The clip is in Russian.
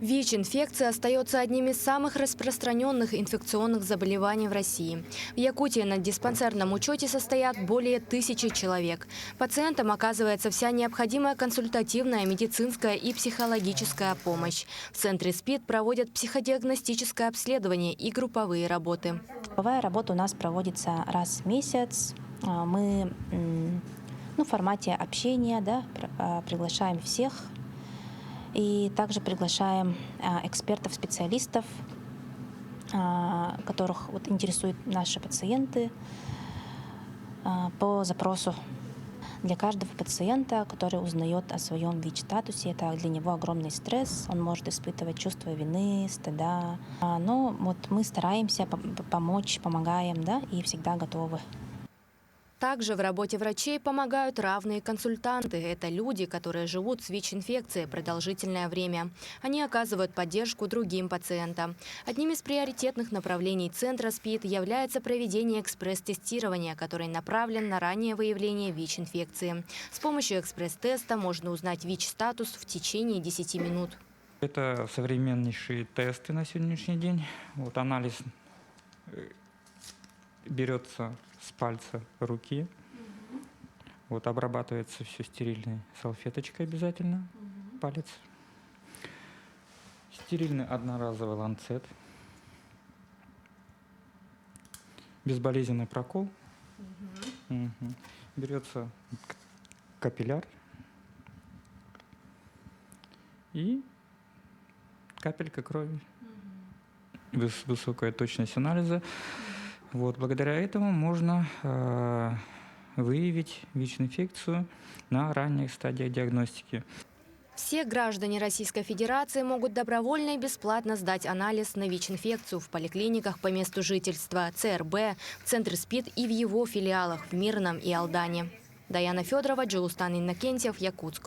ВИЧ-инфекция остается одним из самых распространенных инфекционных заболеваний в России. В Якутии на диспансерном учете состоят более 1000 человек. Пациентам оказывается вся необходимая консультативная, медицинская и психологическая помощь. В центре СПИД проводят психодиагностическое обследование и групповые работы. Групповая работа у нас проводится раз в месяц. Мы в формате общения, приглашаем всех. И также приглашаем экспертов, специалистов, которых интересуют наши пациенты по запросу. Для каждого пациента, который узнает о своем ВИЧ-статусе, это для него огромный стресс, он может испытывать чувство вины, стыда. Но мы стараемся помочь, помогаем, и всегда готовы. Также в работе врачей помогают равные консультанты. Это люди, которые живут с ВИЧ-инфекцией продолжительное время. Они оказывают поддержку другим пациентам. Одним из приоритетных направлений Центра СПИД является проведение экспресс-тестирования, который направлен на раннее выявление ВИЧ-инфекции. С помощью экспресс-теста можно узнать ВИЧ-статус в течение 10 минут. Это современнейшие тесты на сегодняшний день. Анализ берется с пальца руки, обрабатывается все стерильной салфеточкой обязательно, палец. Стерильный одноразовый ланцет, безболезненный прокол. Берется капилляр и капелька крови. Высокая точность анализа. Благодаря этому можно выявить ВИЧ-инфекцию на ранних стадиях диагностики. Все граждане Российской Федерации могут добровольно и бесплатно сдать анализ на ВИЧ-инфекцию в поликлиниках по месту жительства, ЦРБ, в Центре СПИД и в его филиалах в Мирном и Алдане. Даяна Федорова, Джилустан Иннокентьев, Якутск.